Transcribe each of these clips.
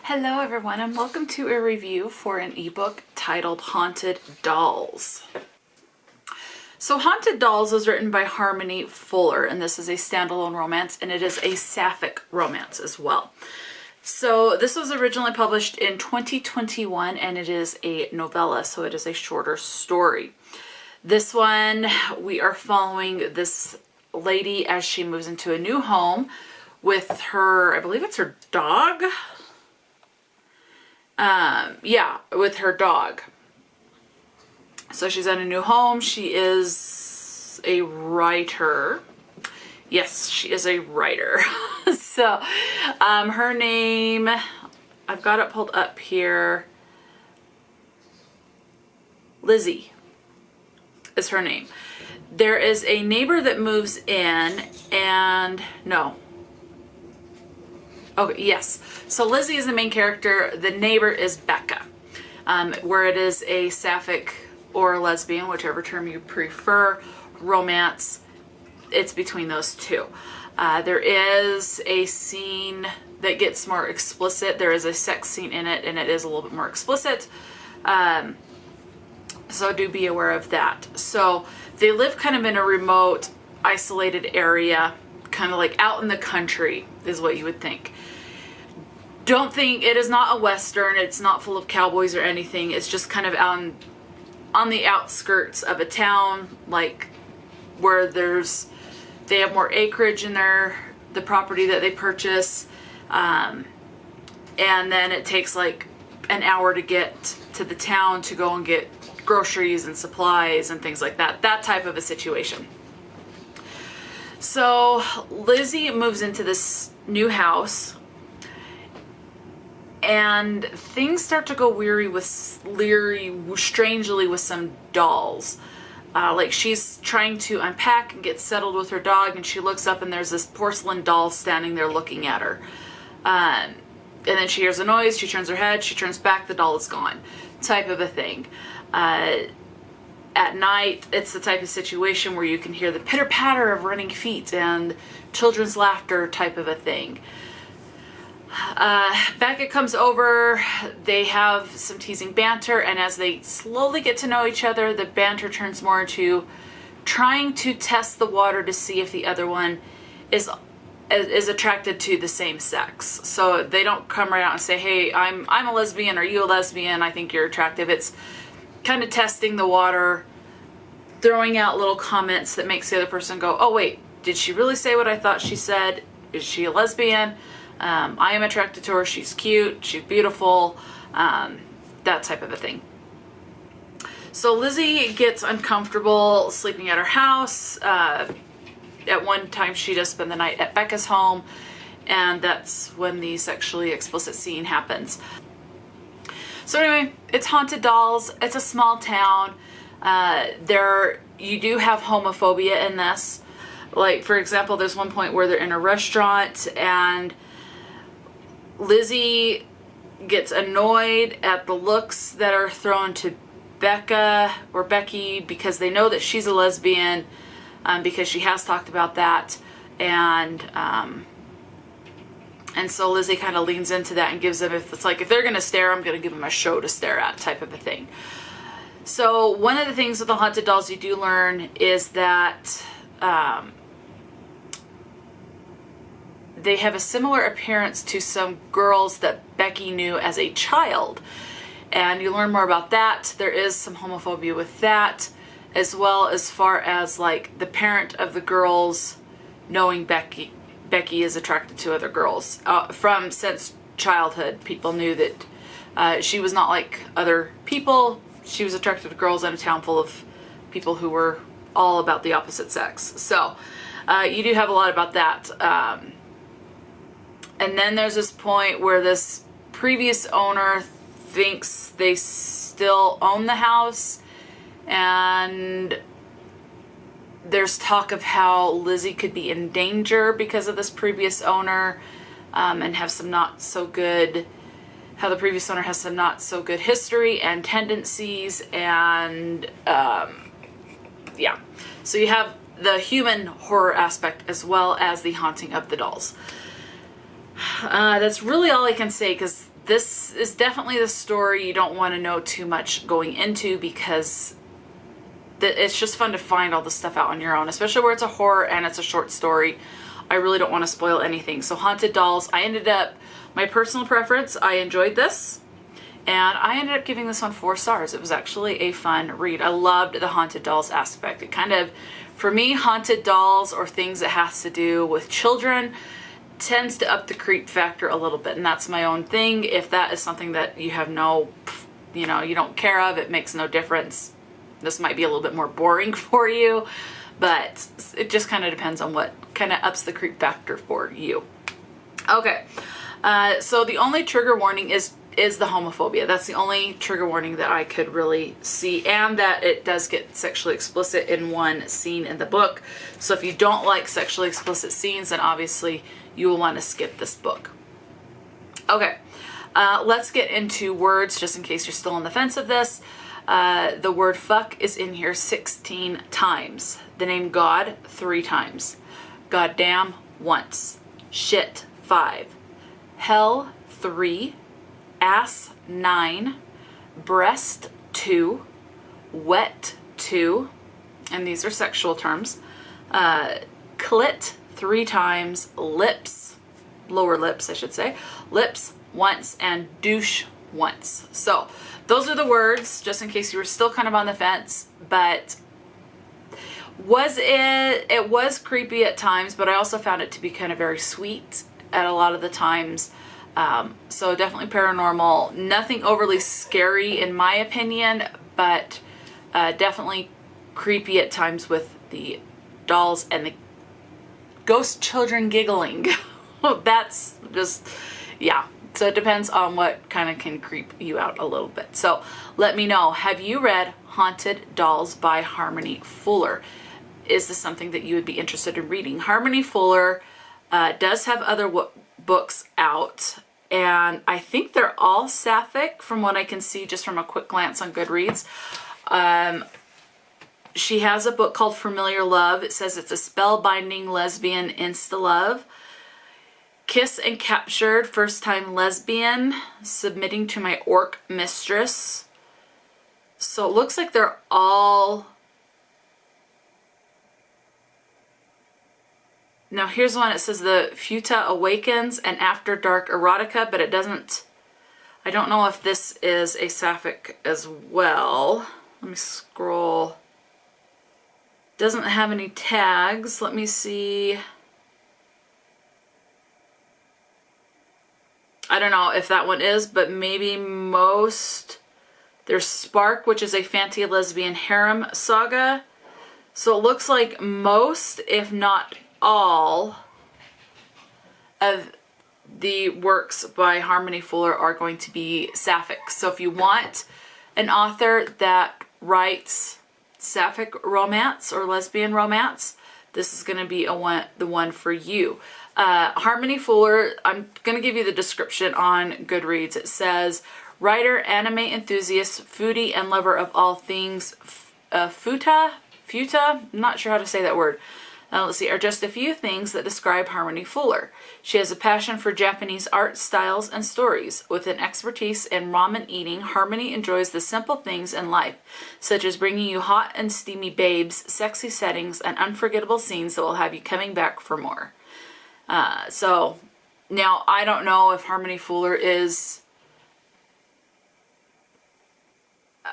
Hello everyone, and welcome to a review for an ebook titled Haunted Dolls. So Haunted Dolls was written by Harmony Fuller, and this is a standalone romance, and it is a sapphic romance as well. So this was originally published in 2021, and it is a novella, so it is a shorter story. This one, we are following this lady as she moves into a new home with her, I believe it's her dog? Yeah, with her dog. So she's in a new home. She is a writer. Yes, she is a writer. So, her name, I've got it pulled up here. Lizzie is her name. There is a neighbor that moves in and, no. Okay, yes. So Lizzie is the main character. The neighbor is Becca, where it is a sapphic or lesbian, whichever term you prefer, romance. It's between those two. There is a scene that gets more explicit. There is a sex scene in it, and it is a little bit more explicit. So do be aware of that. So they live kind of in a remote, isolated area, kind of like out in the country is what you would think. Don't think, it is not a Western, it's not full of cowboys or anything. It's just kind of on the outskirts of a town, like where they have more acreage in the property that they purchase. And then it takes like an hour to get to the town to go and get groceries and supplies and things like that. That type of a situation. So Lizzie moves into this new house, and things start to go strangely with some dolls. Like she's trying to unpack and get settled with her dog, and she looks up and there's this porcelain doll standing there looking at her. And then she hears a noise, she turns her head, she turns back, the doll is gone. Type of a thing. At night, it's the type of situation where you can hear the pitter-patter of running feet and children's laughter type of a thing. Becca comes over, they have some teasing banter, and as they slowly get to know each other, the banter turns more into trying to test the water to see if the other one is attracted to the same sex. So they don't come right out and say, hey, I'm a lesbian, are you a lesbian, I think you're attractive. It's kind of testing the water, throwing out little comments that makes the other person go, oh wait, did she really say what I thought she said? Is she a lesbian? I am attracted to her, she's cute, she's beautiful, that type of a thing. So Lizzie gets uncomfortable sleeping at her house. At one time she does spend the night at Becca's home, and that's when the sexually explicit scene happens. So anyway, it's Haunted Dolls. It's a small town. You do have homophobia in this. Like, for example, there's one point where they're in a restaurant and Lizzie gets annoyed at the looks that are thrown to Becca or Becky because they know that she's a lesbian, because she has talked about that. And so Lizzie kind of leans into that and gives them, if they're going to stare, I'm going to give them a show to stare at type of a thing. So one of the things with the Haunted Dolls you do learn is that they have a similar appearance to some girls that Becky knew as a child. And you learn more about that. There is some homophobia with that, as well as far as like the parent of the girls knowing Becky is attracted to other girls. Since childhood, people knew that she was not like other people. She was attracted to girls in a town full of people who were all about the opposite sex. So you do have a lot about that. And then there's this point where this previous owner thinks they still own the house, and there's talk of how Lizzie could be in danger because of this previous owner, and have some not so good, how the previous owner has some not so good history and tendencies, and yeah. So you have the human horror aspect as well as the haunting of the dolls. That's really all I can say, because this is definitely the story you don't want to know too much going into, because it's just fun to find all the stuff out on your own, especially where it's a horror and it's a short story. I really don't want to spoil anything. So Haunted Dolls, my personal preference, I enjoyed this. And I ended up giving this one 4 stars. It was actually a fun read. I loved the Haunted Dolls aspect. It kind of, for me, Haunted Dolls or things that has to do with children tends to up the creep factor a little bit. And that's my own thing. If that is something that you have you don't care of, it makes no difference. This might be a little bit more boring for you, but it just kind of depends on what kind of ups the creep factor for you. Okay, so the only trigger warning is the homophobia. That's the only trigger warning that I could really see, and that it does get sexually explicit in one scene in the book. So if you don't like sexually explicit scenes, then obviously you will want to skip this book. Okay, let's get into words, just in case you're still on the fence of this. The word fuck is in here 16 times. The name God 3 times. Goddamn once. Shit 5. Hell 3. Ass 9. Breast 2. Wet 2. And these are sexual terms. Clit 3 times. Lips, lower lips I should say. Lips once, and douche once. So those are the words, just in case you were still kind of on the fence. But it was creepy at times, but I also found it to be kind of very sweet at a lot of the times. So definitely paranormal. Nothing overly scary in my opinion, but definitely creepy at times with the dolls and the ghost children giggling. That's just, yeah. So it depends on what kind of can creep you out a little bit. So let me know, have you read Haunted Dolls by Harmony Fuller? Is this something that you would be interested in reading? Harmony Fuller does have other books out, and I think they're all sapphic from what I can see just from a quick glance on Goodreads. She has a book called Familiar Love. It says it's a spellbinding lesbian insta-love. Kiss and Captured, First Time Lesbian, Submitting to My Orc Mistress. So it looks like they're all... Now here's one. It says The Futa Awakens and After Dark Erotica, but it doesn't... I don't know if this is a sapphic as well. Let me scroll. Doesn't have any tags. Let me see... I don't know if that one is, but maybe most. There's Spark, which is a fantasy lesbian harem saga. So it looks like most, if not all, of the works by Harmony Fuller are going to be sapphic. So if you want an author that writes sapphic romance or lesbian romance, this is going to be the one for you. Harmony Fuller, I'm going to give you the description on Goodreads. It says, writer, anime enthusiast, foodie, and lover of all things futa, I'm not sure how to say that word. Let's see, are just a few things that describe Harmony Fuller. She has a passion for Japanese art styles and stories. With an expertise in ramen eating, Harmony enjoys the simple things in life, such as bringing you hot and steamy babes, sexy settings, and unforgettable scenes that will have you coming back for more. So now I don't know if Harmony Fuller is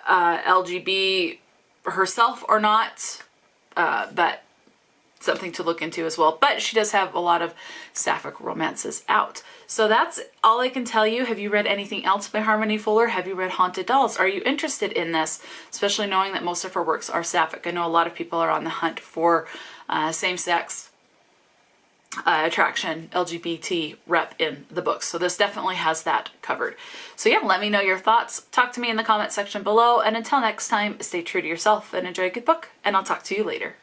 LGB herself or not, but something to look into as well. But she does have a lot of sapphic romances out. So that's all I can tell you. Have you read anything else by Harmony Fuller? Have you read Haunted Dolls? Are you interested in this? Especially knowing that most of her works are sapphic. I know a lot of people are on the hunt for same-sex attraction, LGBT rep in the books. So this definitely has that covered. So yeah, let me know your thoughts. Talk to me in the comment section below. And until next time, stay true to yourself and enjoy a good book. And I'll talk to you later.